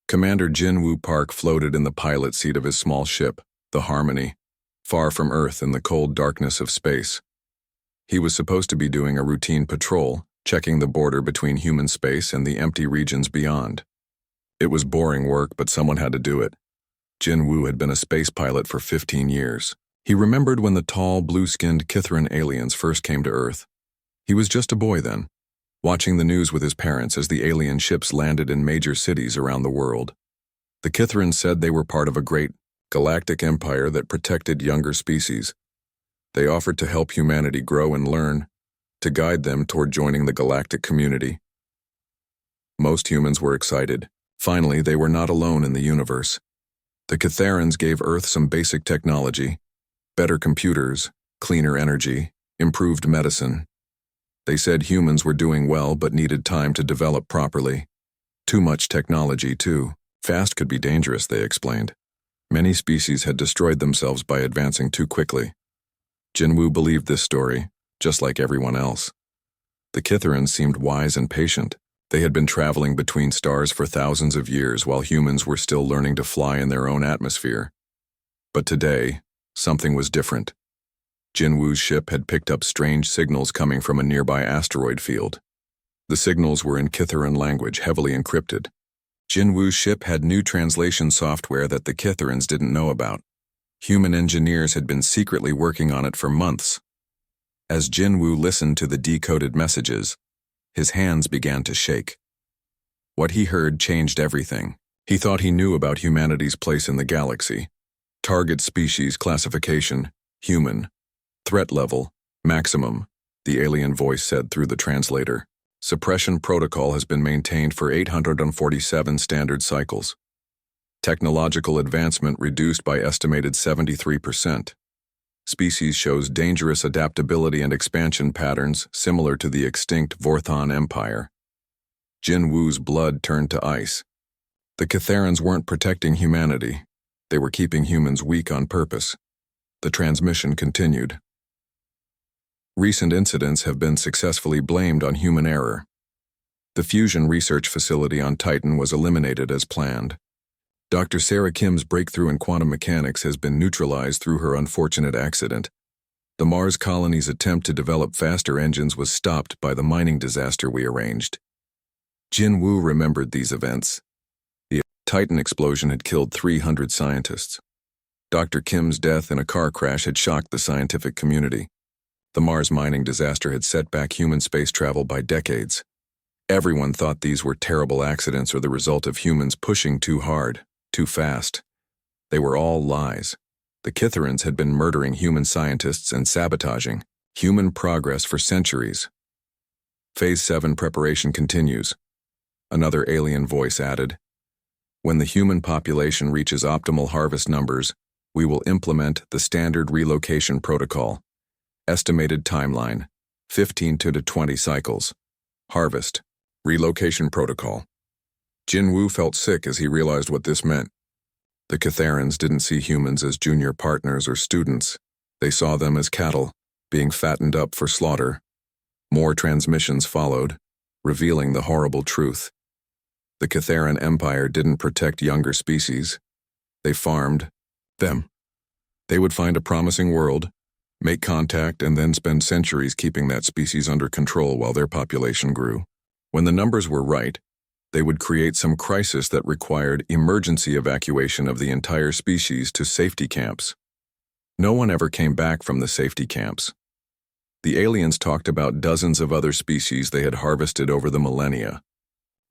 Commander Jinwoo Park floated in the pilot seat of his small ship, the Harmony, far from Earth in the cold darkness of space. He was supposed to be doing a routine patrol, checking the border between human space and the empty regions beyond. It was boring work, but someone had to do it. Jinwoo had been a space pilot for 15 years. He remembered when the tall, blue-skinned Kithran aliens first came to Earth. He was just a boy then, watching the news with his parents as the alien ships landed in major cities around the world. The Kithrans said they were part of a great, galactic empire that protected younger species. They offered to help humanity grow and learn, to guide them toward joining the galactic community. Most humans were excited. Finally, they were not alone in the universe. The Kitharans gave Earth some basic technology, better computers, cleaner energy, improved medicine. They said humans were doing well but needed time to develop properly. Too much technology, too. Fast could be dangerous, they explained. Many species had destroyed themselves by advancing too quickly. Jinwoo believed this story, just like everyone else. The Kitharans seemed wise and patient. They had been traveling between stars for thousands of years while humans were still learning to fly in their own atmosphere. But today, something was different. Jinwoo's ship had picked up strange signals coming from a nearby asteroid field. The signals were in Kitharan language, heavily encrypted. Jinwoo's ship had new translation software that the Kitharans didn't know about. Human engineers had been secretly working on it for months. As Jinwoo listened to the decoded messages, his hands began to shake. What he heard changed everything. He thought he knew about humanity's place in the galaxy. Target species classification, human. Threat level, maximum, the alien voice said through the translator. Suppression protocol has been maintained for 847 standard cycles. Technological advancement reduced by estimated 73%. Species shows dangerous adaptability and expansion patterns similar to the extinct Vorthon Empire. Jinwoo's blood turned to ice. The Kitharans weren't protecting humanity. They were keeping humans weak on purpose. The transmission continued. Recent incidents have been successfully blamed on human error. The fusion research facility on Titan was eliminated as planned. Dr. Sarah Kim's breakthrough in quantum mechanics has been neutralized through her unfortunate accident. The Mars colony's attempt to develop faster engines was stopped by the mining disaster we arranged. Jinwoo remembered these events. The Titan explosion had killed 300 scientists. Dr. Kim's death in a car crash had shocked the scientific community. The Mars mining disaster had set back human space travel by decades. Everyone thought these were terrible accidents or the result of humans pushing too hard, too fast. They were all lies. The Kitharans had been murdering human scientists and sabotaging human progress for centuries. Phase 7 preparation continues. Another alien voice added, "When the human population reaches optimal harvest numbers, we will implement the standard relocation protocol. Estimated timeline, 15 to 20 cycles. Harvest, relocation protocol." Jinwoo felt sick as he realized what this meant. The Kitharans didn't see humans as junior partners or students. They saw them as cattle, being fattened up for slaughter. More transmissions followed, revealing the horrible truth. The Kitharan Empire didn't protect younger species. They farmed them. They would find a promising world, make contact, and then spend centuries keeping that species under control while their population grew. When the numbers were right, they would create some crisis that required emergency evacuation of the entire species to safety camps. No one ever came back from the safety camps. The aliens talked about dozens of other species they had harvested over the millennia.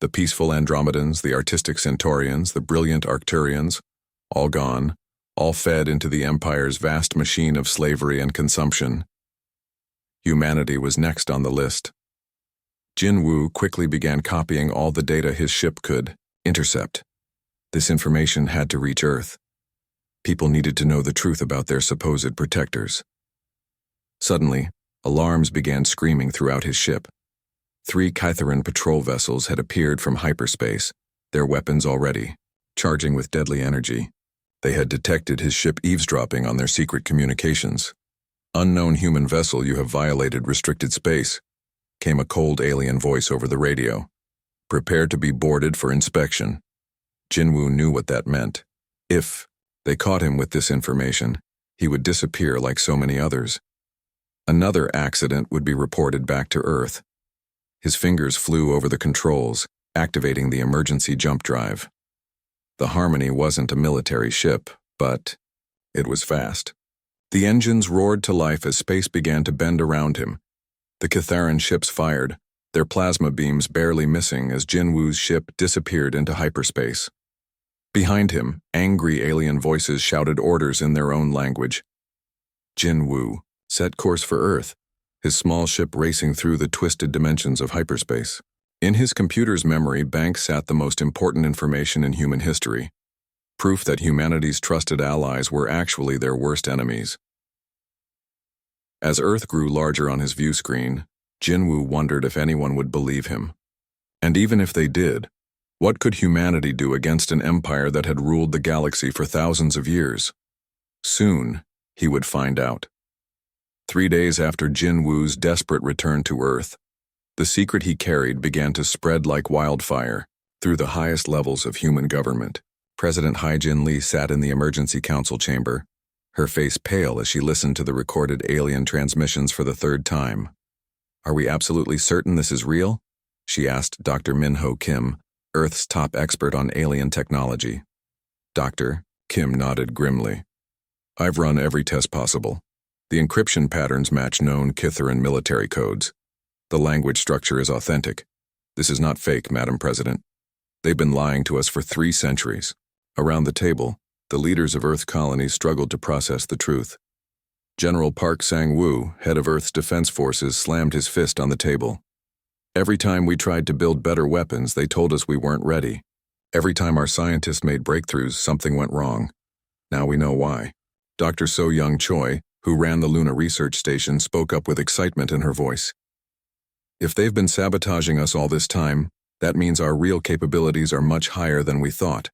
The peaceful Andromedans, the artistic Centaurians, the brilliant Arcturians, all gone, all fed into the Empire's vast machine of slavery and consumption. Humanity was next on the list. Jinwoo quickly began copying all the data his ship could intercept. This information had to reach Earth. People needed to know the truth about their supposed protectors. Suddenly, alarms began screaming throughout his ship. 3 Kitharan patrol vessels had appeared from hyperspace, their weapons already, charging with deadly energy. They had detected his ship eavesdropping on their secret communications. "Unknown human vessel, you have violated restricted space," came a cold alien voice over the radio. "Prepare to be boarded for inspection." Jinwoo knew what that meant. If they caught him with this information, he would disappear like so many others. Another accident would be reported back to Earth. His fingers flew over the controls, activating the emergency jump drive. The Harmony wasn't a military ship, but it was fast. The engines roared to life as space began to bend around him. The Kitharan ships fired, their plasma beams barely missing as Jinwoo's ship disappeared into hyperspace. Behind him, angry alien voices shouted orders in their own language. Jinwoo set course for Earth, his small ship racing through the twisted dimensions of hyperspace. In his computer's memory bank sat the most important information in human history, proof that humanity's trusted allies were actually their worst enemies. As Earth grew larger on his view screen, Jinwoo wondered if anyone would believe him. And even if they did, what could humanity do against an empire that had ruled the galaxy for thousands of years? Soon, he would find out. 3 days after Jinwoo's desperate return to Earth, the secret he carried began to spread like wildfire through the highest levels of human government. President Hai-Jin Lee sat in the emergency council chamber, her face pale as she listened to the recorded alien transmissions for the third time. "Are we absolutely certain this is real?" she asked Dr. Min-Ho Kim, Earth's top expert on alien technology. Dr. Kim nodded grimly. "I've run every test possible. The encryption patterns match known Kitharan military codes. The language structure is authentic. This is not fake, Madam President. They've been lying to us for 3 centuries. Around the table, the leaders of Earth colonies struggled to process the truth. General Park Sang-woo, head of Earth's defense forces, slammed his fist on the table. Every time we tried to build better weapons, they told us we weren't ready. Every time our scientists made breakthroughs, something went wrong. Now we know why." Dr. So-Young Choi, who ran the Luna Research Station, spoke up with excitement in her voice. "If they've been sabotaging us all this time, that means our real capabilities are much higher than we thought.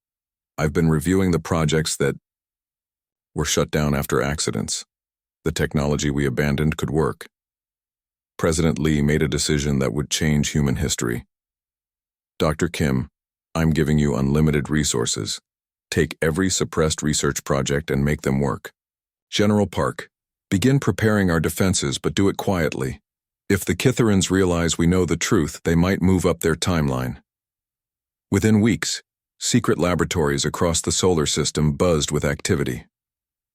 I've been reviewing the projects that were shut down after accidents. The technology we abandoned could work. President Lee made a decision that would change human history. Dr. Kim, I'm giving you unlimited resources. Take every suppressed research project and make them work. General Park, begin preparing our defenses, but do it quietly. If the Kitharans realize we know the truth, they might move up their timeline." Within weeks, secret laboratories across the solar system buzzed with activity.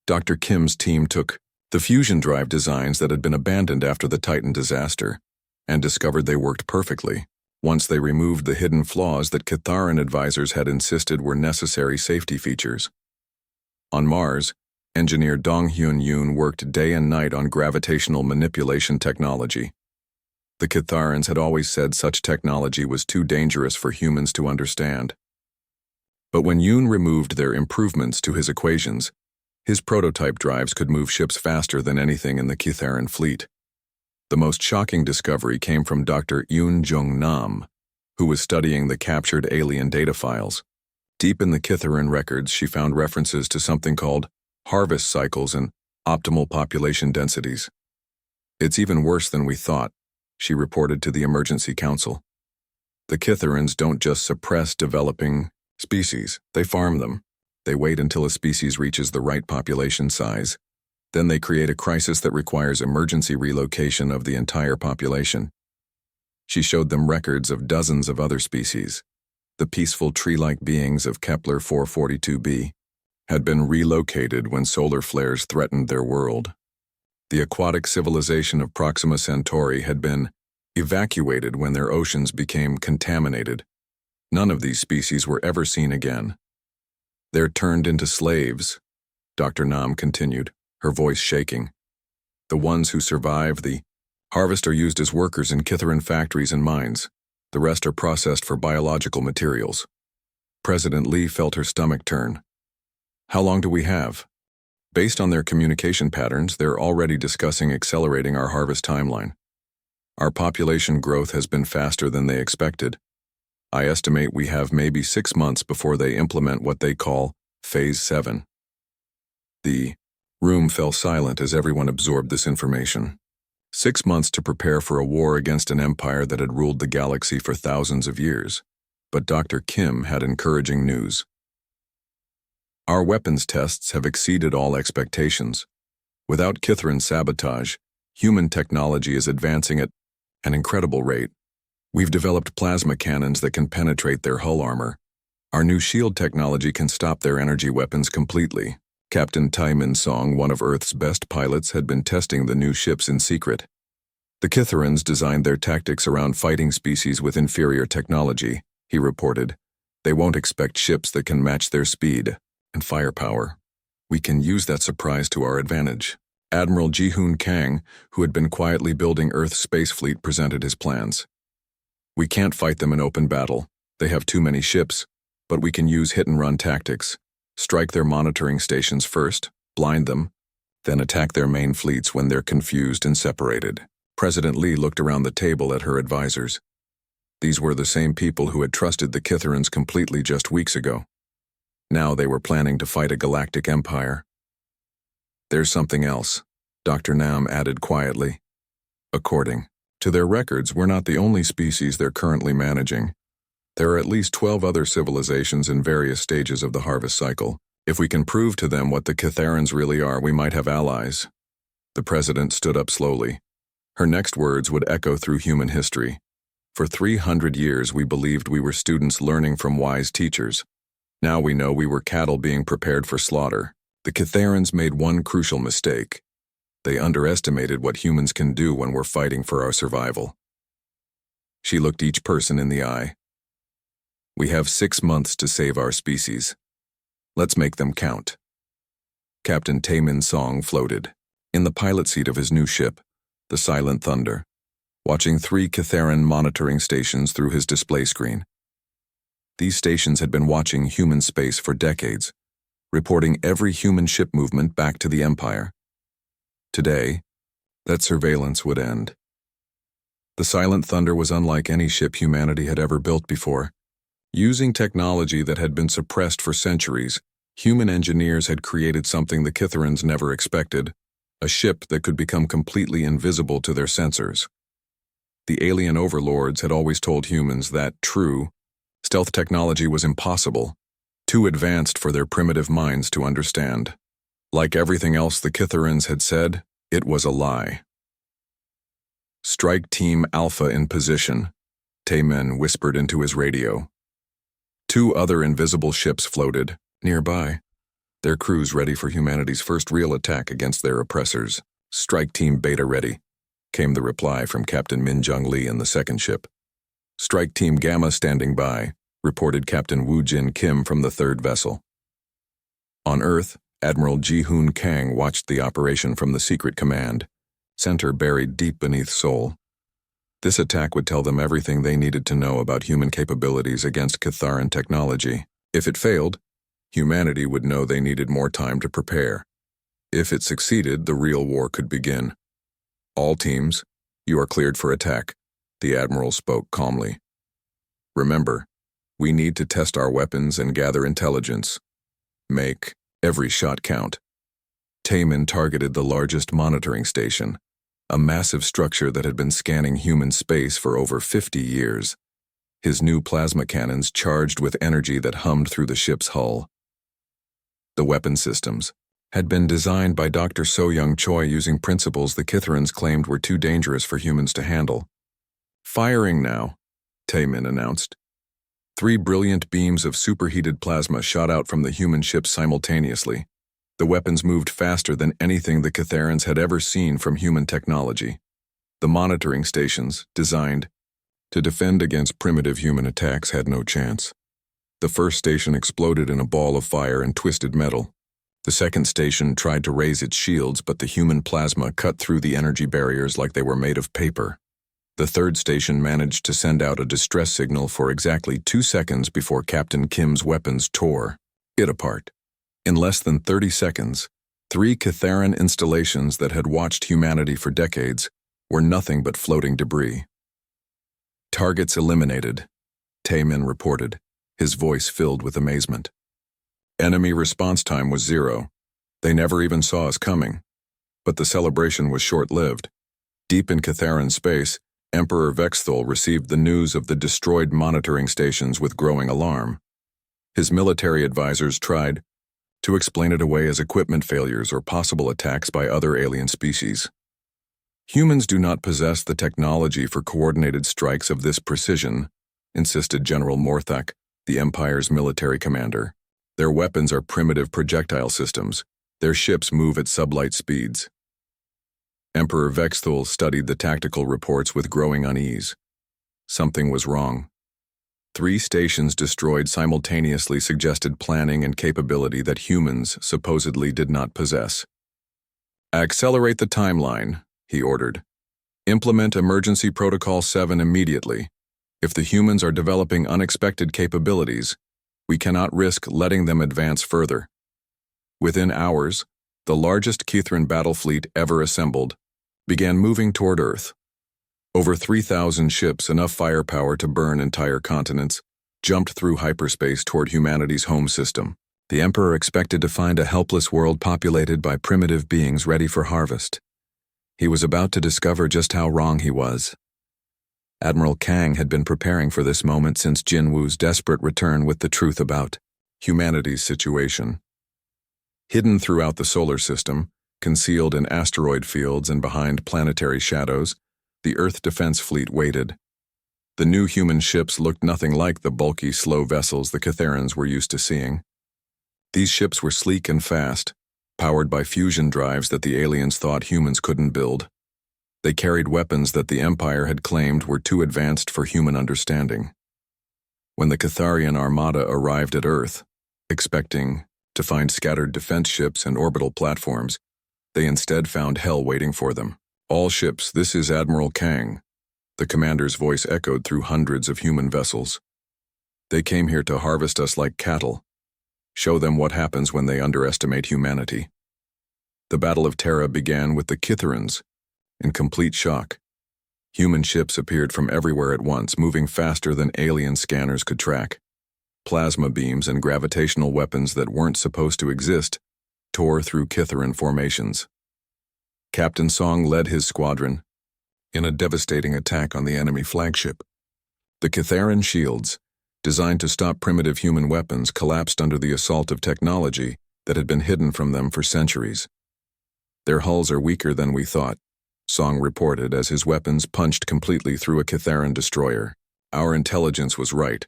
Dr. Kim's team took the fusion drive designs that had been abandoned after the Titan disaster and discovered they worked perfectly once they removed the hidden flaws that Kitharan advisors had insisted were necessary safety features. On Mars, engineer Dong-Hyun Yoon worked day and night on gravitational manipulation technology. The Kitharans had always said such technology was too dangerous for humans to understand. But when Yoon removed their improvements to his equations, his prototype drives could move ships faster than anything in the Kitharan fleet. The most shocking discovery came from Dr. Yoon Jung-nam, who was studying the captured alien data files. Deep in the Kitharan records, she found references to something called harvest cycles and optimal population densities. "It's even worse than we thought," she reported to the emergency council. "The Kitharans don't just suppress developing species, they farm them. They wait until a species reaches the right population size. Then they create a crisis that requires emergency relocation of the entire population." She showed them records of dozens of other species. The peaceful tree-like beings of Kepler 442b had been relocated when solar flares threatened their world. The aquatic civilization of Proxima Centauri had been evacuated when their oceans became contaminated. None of these species were ever seen again. "They're turned into slaves," Dr. Nam continued, her voice shaking. "The ones who survive the harvest are used as workers in Kitharan factories and mines. The rest are processed for biological materials." President Lee felt her stomach turn. "How long do we have?" Based on their communication patterns, they're already discussing accelerating our harvest timeline. Our population growth has been faster than they expected. I estimate we have maybe 6 months before they implement what they call Phase 7. The room fell silent as everyone absorbed this information. 6 months to prepare for a war against an empire that had ruled the galaxy for thousands of years. But Dr. Kim had encouraging news. Our weapons tests have exceeded all expectations. Without Kithran's sabotage, human technology is advancing at an incredible rate. We've developed plasma cannons that can penetrate their hull armor. Our new shield technology can stop their energy weapons completely. Captain Tai-Min Song, one of Earth's best pilots, had been testing the new ships in secret. The Kitharans designed their tactics around fighting species with inferior technology, he reported. They won't expect ships that can match their speed and firepower. We can use that surprise to our advantage. Admiral Ji-Hoon Kang, who had been quietly building Earth's space fleet, presented his plans. We can't fight them in open battle. They have too many ships, but we can use hit-and-run tactics. Strike their monitoring stations first, blind them, then attack their main fleets when they're confused and separated. President Lee looked around the table at her advisors. These were the same people who had trusted the Kitharans completely just weeks ago. Now they were planning to fight a galactic empire. There's something else, Dr. Nam added quietly. According to their records, we're not the only species they're currently managing. There are at least 12 other civilizations in various stages of the harvest cycle. If we can prove to them what the Kitharans really are, we might have allies. The president stood up slowly. Her next words would echo through human history. For 300 years we believed we were students learning from wise teachers. Now we know we were cattle being prepared for slaughter. The Kitharans made one crucial mistake. They underestimated what humans can do when we're fighting for our survival. She looked each person in the eye. We have 6 months to save our species. Let's make them count. Captain Tai-Min Song floated, in the pilot seat of his new ship, the Silent Thunder, watching 3 Kitharan monitoring stations through his display screen. These stations had been watching human space for decades, reporting every human ship movement back to the Empire. Today, that surveillance would end. The Silent Thunder was unlike any ship humanity had ever built before. Using technology that had been suppressed for centuries, human engineers had created something the Kitharans never expected, a ship that could become completely invisible to their sensors. The alien overlords had always told humans that, true, stealth technology was impossible, too advanced for their primitive minds to understand. Like everything else the Kitharans had said, it was a lie. Strike Team Alpha in position, Tai-Min whispered into his radio. 2 other invisible ships floated nearby, their crews ready for humanity's first real attack against their oppressors. Strike Team Beta ready, came the reply from Captain Min Jung Lee in the second ship. Strike Team Gamma standing by, reported Captain Woo Jin Kim from the third vessel. On Earth, Admiral Ji-Hoon Kang watched the operation from the secret command, center buried deep beneath Seoul. This attack would tell them everything they needed to know about human capabilities against Kitharan technology. If it failed, humanity would know they needed more time to prepare. If it succeeded, the real war could begin. All teams, you are cleared for attack, the Admiral spoke calmly. Remember, we need to test our weapons and gather intelligence. Make every shot count. Tai-Min targeted the largest monitoring station, a massive structure that had been scanning human space for over 50 years. His new plasma cannons charged with energy that hummed through the ship's hull. The weapon systems had been designed by Dr. So-Young Choi using principles the Kitharans claimed were too dangerous for humans to handle. Firing now, Tai-Min announced. 3 brilliant beams of superheated plasma shot out from the human ships simultaneously. The weapons moved faster than anything the Kitharans had ever seen from human technology. The monitoring stations, designed to defend against primitive human attacks, had no chance. The first station exploded in a ball of fire and twisted metal. The second station tried to raise its shields, but the human plasma cut through the energy barriers like they were made of paper. The third station managed to send out a distress signal for exactly 2 seconds before Captain Kim's weapons tore it apart. In less than 30 seconds, 3 Kitharan installations that had watched humanity for decades were nothing but floating debris. Targets eliminated, Tai-Min reported, his voice filled with amazement. Enemy response time was 0. They never even saw us coming. But the celebration was short-lived. Deep in Kitharan space, Emperor Vexthul received the news of the destroyed monitoring stations with growing alarm. His military advisors tried to explain it away as equipment failures or possible attacks by other alien species. Humans do not possess the technology for coordinated strikes of this precision, insisted General Morthak, the Empire's military commander. Their weapons are primitive projectile systems. Their ships move at sublight speeds. Emperor Vexthul studied the tactical reports with growing unease. Something was wrong. 3 stations destroyed simultaneously suggested planning and capability that humans supposedly did not possess. Accelerate the timeline, he ordered. Implement Emergency Protocol 7 immediately. If the humans are developing unexpected capabilities, we cannot risk letting them advance further. Within hours, the largest Kithran battle fleet ever assembled began moving toward Earth. Over 3,000 ships, enough firepower to burn entire continents, jumped through hyperspace toward humanity's home system. The Emperor expected to find a helpless world populated by primitive beings ready for harvest. He was about to discover just how wrong he was. Admiral Kang had been preparing for this moment since Jinwu's desperate return with the truth about humanity's situation. Hidden throughout the solar system, concealed in asteroid fields and behind planetary shadows, the Earth Defense Fleet waited. The new human ships looked nothing like the bulky, slow vessels the Kitharans were used to seeing. These ships were sleek and fast, powered by fusion drives that the aliens thought humans couldn't build. They carried weapons that the Empire had claimed were too advanced for human understanding. When the Catharian armada arrived at Earth, expecting to find scattered defense ships and orbital platforms, they instead found hell waiting for them. All ships, this is Admiral Kang. The commander's voice echoed through hundreds of human vessels. They came here to harvest us like cattle. Show them what happens when they underestimate humanity. The Battle of Terra began with the Kitharans. In complete shock, human ships appeared from everywhere at once, moving faster than alien scanners could track. Plasma beams and gravitational weapons that weren't supposed to exist tore through Kitharan formations. Captain Song led his squadron in a devastating attack on the enemy flagship. The Kitharan shields, designed to stop primitive human weapons, collapsed under the assault of technology that had been hidden from them for centuries. Their hulls are weaker than we thought, Song reported as his weapons punched completely through a Kitharan destroyer. Our intelligence was right.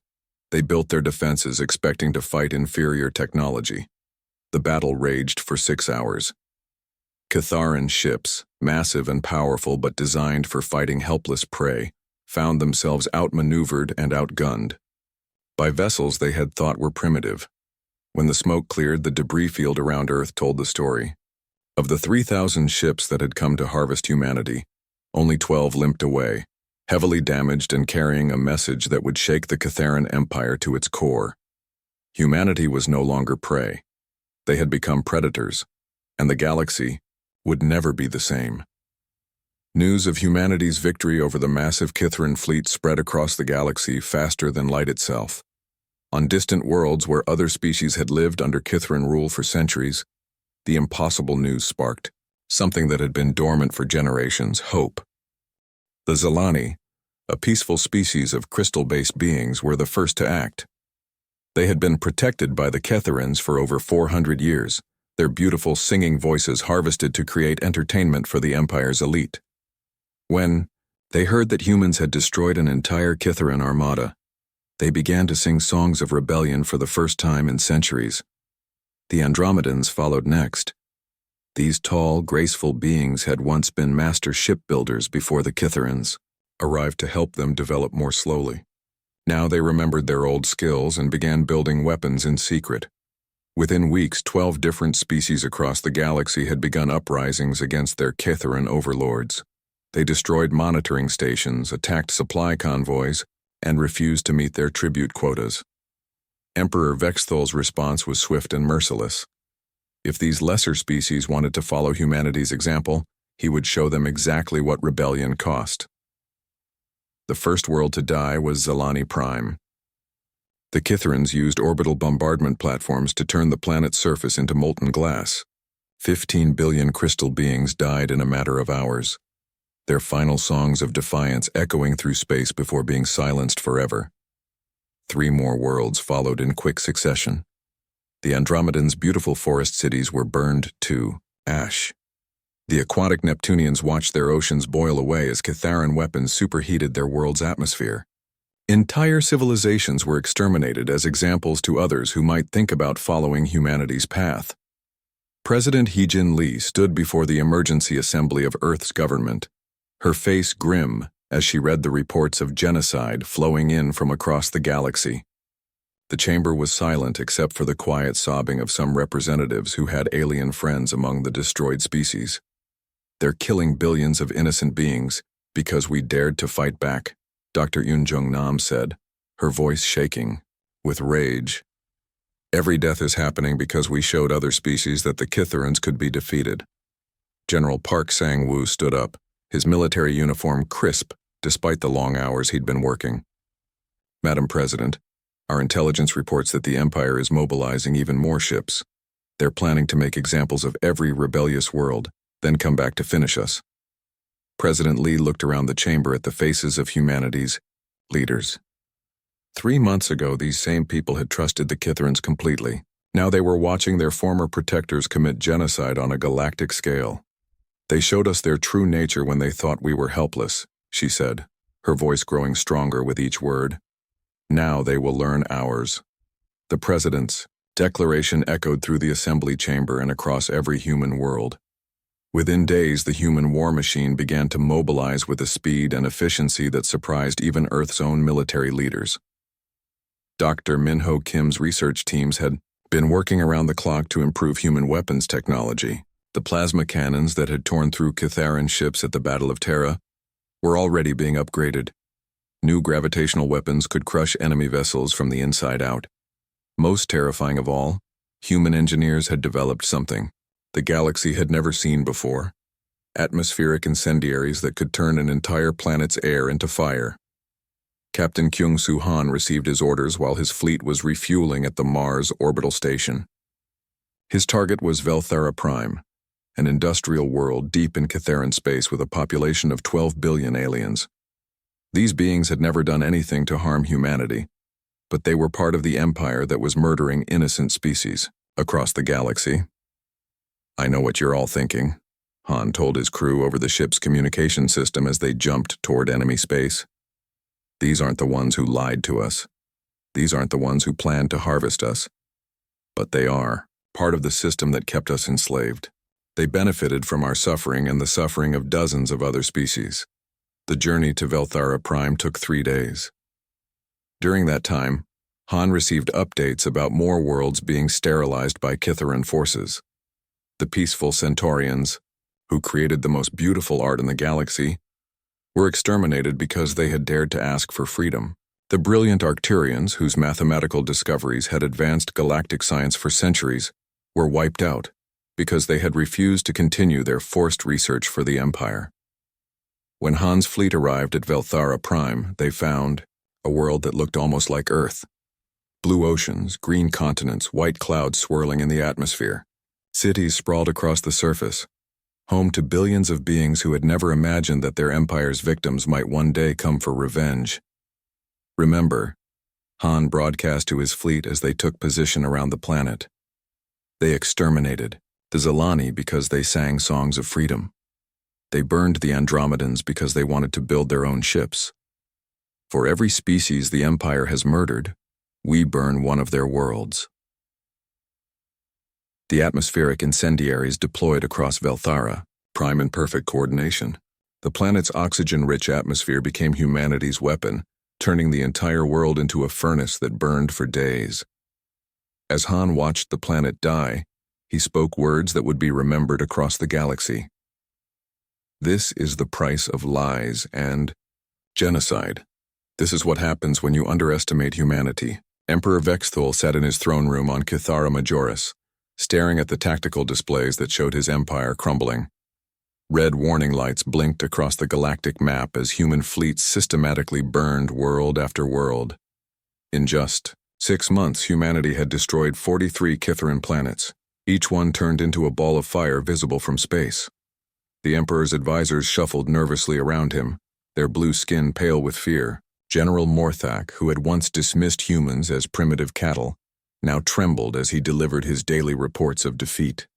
They built their defenses expecting to fight inferior technology. The battle raged for 6 hours. Kitharan ships, massive and powerful but designed for fighting helpless prey, found themselves outmaneuvered and outgunned by vessels they had thought were primitive. When the smoke cleared, the debris field around Earth told the story. Of the 3,000 ships that had come to harvest humanity, only 12 limped away, heavily damaged and carrying a message that would shake the Kitharan Empire to its core. Humanity was no longer prey. They had become predators, and the galaxy would never be the same. News of humanity's victory over the massive Kitharan fleet spread across the galaxy faster than light itself. On distant worlds where other species had lived under Kitharan rule for centuries, the impossible news sparked, something that had been dormant for generations, hope. The Zalani, a peaceful species of crystal-based beings, were the first to act. They had been protected by the Kitharans for over 400 years, their beautiful singing voices harvested to create entertainment for the Empire's elite. When they heard that humans had destroyed an entire Kitharan armada, they began to sing songs of rebellion for the first time in centuries. The Andromedans followed next. These tall, graceful beings had once been master shipbuilders before the Kitharans arrived to help them develop more slowly. Now they remembered their old skills and began building weapons in secret. Within weeks, 12 different species across the galaxy had begun uprisings against their Kitharan overlords. They destroyed monitoring stations, attacked supply convoys, and refused to meet their tribute quotas. Emperor Vexthul's response was swift and merciless. If these lesser species wanted to follow humanity's example, he would show them exactly what rebellion cost. The first world to die was Zalani Prime. The Kitharans used orbital bombardment platforms to turn the planet's surface into molten glass. 15 billion crystal beings died in a matter of hours, their final songs of defiance echoing through space before being silenced forever. 3 more worlds followed in quick succession. The Andromedans' beautiful forest cities were burned to ash. The aquatic Neptunians watched their oceans boil away as Catharan weapons superheated their world's atmosphere. Entire civilizations were exterminated as examples to others who might think about following humanity's path. President Hee-Jin Lee stood before the emergency assembly of Earth's government, her face grim as she read the reports of genocide flowing in from across the galaxy. The chamber was silent except for the quiet sobbing of some representatives who had alien friends among the destroyed species. "They're killing billions of innocent beings because we dared to fight back," Dr. Yoon Jung-nam said, her voice shaking with rage. "Every death is happening because we showed other species that the Kitharans could be defeated." General Park Sang-woo stood up, his military uniform crisp despite the long hours he'd been working. "Madam President, our intelligence reports that the Empire is mobilizing even more ships. They're planning to make examples of every rebellious world, then come back to finish us." President Lee looked around the chamber at the faces of humanity's leaders. 3 months ago, these same people had trusted the Kitharans completely. Now they were watching their former protectors commit genocide on a galactic scale. "They showed us their true nature when they thought we were helpless," she said, her voice growing stronger with each word. "Now they will learn ours." The president's declaration echoed through the assembly chamber and across every human world. Within days, the human war machine began to mobilize with a speed and efficiency that surprised even Earth's own military leaders. Dr. Min-ho Kim's research teams had been working around the clock to improve human weapons technology. The plasma cannons that had torn through Catharan ships at the Battle of Terra were already being upgraded. New gravitational weapons could crush enemy vessels from the inside out. Most terrifying of all, human engineers had developed something the galaxy had never seen before: atmospheric incendiaries that could turn an entire planet's air into fire. Captain Kyung-Soo Han received his orders while his fleet was refueling at the Mars orbital station. His target was Velthara Prime, an industrial world deep in Catharan space with a population of 12 billion aliens. These beings had never done anything to harm humanity, but they were part of the empire that was murdering innocent species across the galaxy. "I know what you're all thinking," Han told his crew over the ship's communication system as they jumped toward enemy space. "These aren't the ones who lied to us. These aren't the ones who planned to harvest us. But they are part of the system that kept us enslaved. They benefited from our suffering and the suffering of dozens of other species." The journey to Velthara Prime took 3 days. During that time, Han received updates about more worlds being sterilized by Kitharan forces. The peaceful Centaurians, who created the most beautiful art in the galaxy, were exterminated because they had dared to ask for freedom. The brilliant Arcturians, whose mathematical discoveries had advanced galactic science for centuries, were wiped out because they had refused to continue their forced research for the Empire. When Han's fleet arrived at Velthara Prime, they found a world that looked almost like Earth. Blue oceans, green continents, white clouds swirling in the atmosphere. Cities sprawled across the surface, home to billions of beings who had never imagined that their empire's victims might one day come for revenge. "Remember," Han broadcast to his fleet as they took position around the planet. "They exterminated the Zilani because they sang songs of freedom. They burned the Andromedans because they wanted to build their own ships. For every species the Empire has murdered, we burn one of their worlds." The atmospheric incendiaries deployed across Velthara, Prime in perfect coordination. The planet's oxygen-rich atmosphere became humanity's weapon, turning the entire world into a furnace that burned for days. As Han watched the planet die, he spoke words that would be remembered across the galaxy. "This is the price of lies and genocide. This is what happens when you underestimate humanity." Emperor Vexthul sat in his throne room on Kithara Majoris, staring at the tactical displays that showed his empire crumbling. Red warning lights blinked across the galactic map as human fleets systematically burned world after world. In just 6 months, humanity had destroyed 43 Kitharan planets, each one turned into a ball of fire visible from space. The Emperor's advisors shuffled nervously around him, their blue skin pale with fear. General Morthak, who had once dismissed humans as primitive cattle, now trembled as he delivered his daily reports of defeat.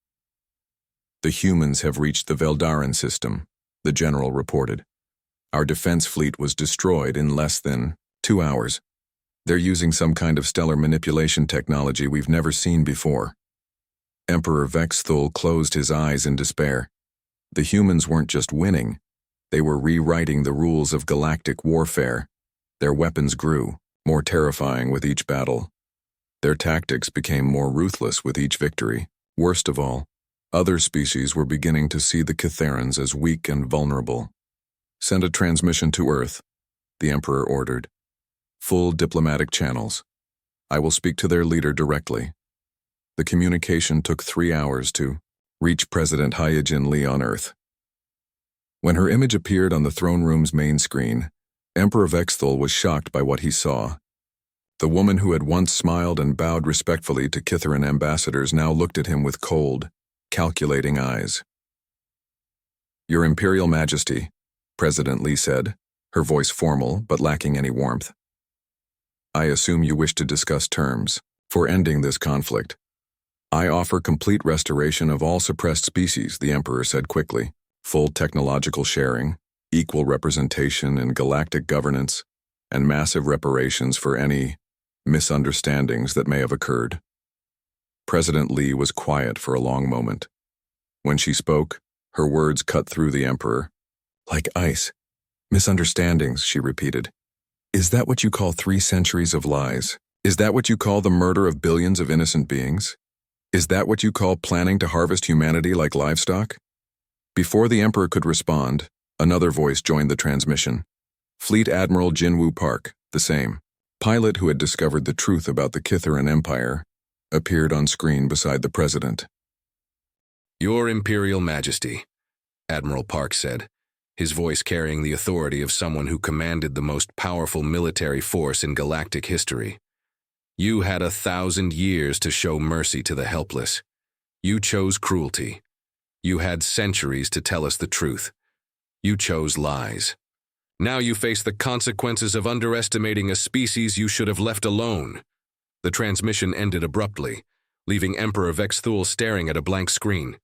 "The humans have reached the Veldaran system," the general reported. "Our defense fleet was destroyed in less than 2 hours. They're using some kind of stellar manipulation technology we've never seen before." Emperor Vexthul closed his eyes in despair. The humans weren't just winning, they were rewriting the rules of galactic warfare. Their weapons grew, more terrifying with each battle. Their tactics became more ruthless with each victory. Worst of all, other species were beginning to see the Kitharans as weak and vulnerable. "Send a transmission to Earth," the Emperor ordered. "Full diplomatic channels. I will speak to their leader directly." The communication took 3 hours to reach President Hyojin Lee on Earth. When her image appeared on the throne room's main screen, Emperor Vexthul was shocked by what he saw. The woman who had once smiled and bowed respectfully to Kitharan ambassadors now looked at him with cold, calculating eyes. "Your Imperial Majesty," President Lee said, her voice formal but lacking any warmth. "I assume you wish to discuss terms for ending this conflict." "I offer complete restoration of all suppressed species," the Emperor said quickly. "Full technological sharing, equal representation in galactic governance, and massive reparations for any misunderstandings that may have occurred." President Lee was quiet for a long moment. When she spoke, her words cut through the Emperor. "Like ice. Misunderstandings," she repeated. "Is that what you call 3 centuries of lies? Is that what you call the murder of billions of innocent beings? Is that what you call planning to harvest humanity like livestock?" Before the Emperor could respond, another voice joined the transmission. Fleet Admiral Jinwoo Park, the same pilot who had discovered the truth about the Kitharan Empire, appeared on screen beside the President. "Your Imperial Majesty," Admiral Park said, his voice carrying the authority of someone who commanded the most powerful military force in galactic history. "You had 1,000 years to show mercy to the helpless. You chose cruelty. You had centuries to tell us the truth. You chose lies. Now you face the consequences of underestimating a species you should have left alone." The transmission ended abruptly, leaving Emperor Vexthul staring at a blank screen.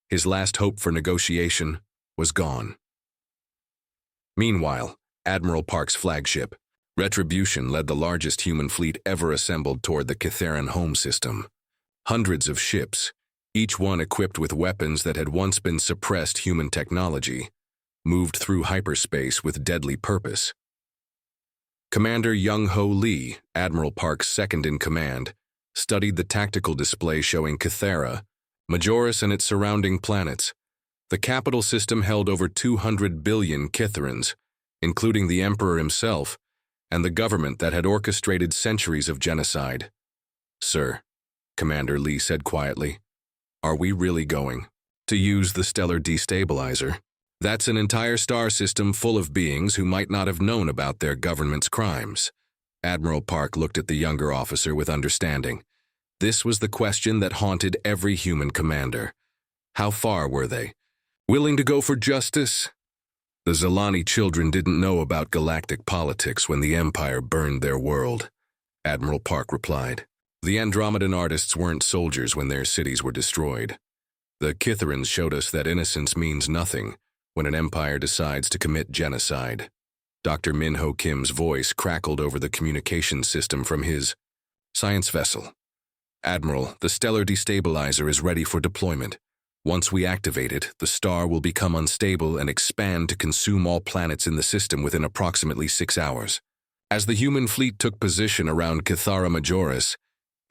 His last hope for negotiation was gone. Meanwhile, Admiral Park's flagship, Retribution, led the largest human fleet ever assembled toward the Kitharan home system. Hundreds of ships, each one equipped with weapons that had once been suppressed human technology, moved through hyperspace with deadly purpose. Commander Young-Ho Lee, Admiral Park's second-in-command, studied the tactical display showing Kithara, Majoris and its surrounding planets. The capital system held over 200 billion Kitharans, including the Emperor himself, and the government that had orchestrated centuries of genocide. "Sir," Commander Lee said quietly, "are we really going to use the stellar destabilizer? That's an entire star system full of beings who might not have known about their government's crimes." Admiral Park looked at the younger officer with understanding. This was the question that haunted every human commander. How far were they willing to go for justice? The Zilani children didn't know about galactic politics when the Empire burned their world, Admiral Park replied. The Andromedan artists weren't soldiers when their cities were destroyed. The Kitharans showed us that innocence means nothing when an empire decides to commit genocide. Dr. Min-Ho Kim's voice crackled over the communication system from his science vessel. "Admiral, the stellar destabilizer is ready for deployment. Once we activate it, the star will become unstable and expand to consume all planets in the system within approximately 6 hours." As the human fleet took position around Kithara Majoris,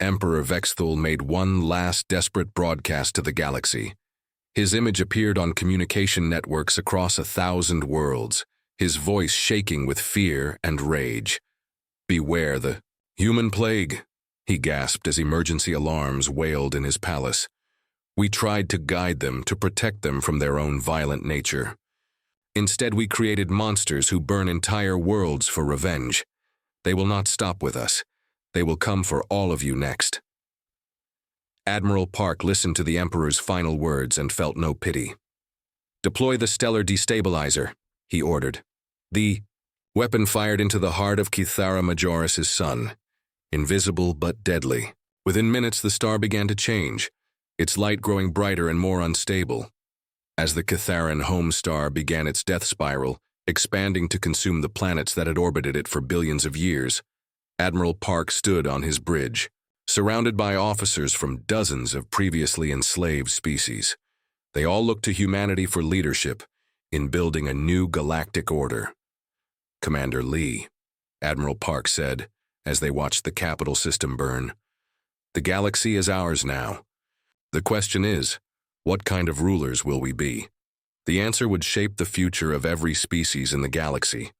Emperor Vexthul made one last desperate broadcast to the galaxy. His image appeared on communication networks across 1,000 worlds, his voice shaking with fear and rage. "Beware the human plague," he gasped as emergency alarms wailed in his palace. "We tried to guide them, to protect them from their own violent nature. Instead, we created monsters who burn entire worlds for revenge. They will not stop with us. They will come for all of you next." Admiral Park listened to the Emperor's final words and felt no pity. "Deploy the stellar destabilizer," he ordered. The weapon fired into the heart of Kithara Majoris' son, invisible but deadly. Within minutes, the star began to change, its light growing brighter and more unstable. As the Catharan home star began its death spiral, expanding to consume the planets that had orbited it for billions of years, Admiral Park stood on his bridge, surrounded by officers from dozens of previously enslaved species. They all looked to humanity for leadership in building a new galactic order. "Commander Lee," Admiral Park said as they watched the capital system burn, "the galaxy is ours now. The question is, what kind of rulers will we be?" The answer would shape the future of every species in the galaxy.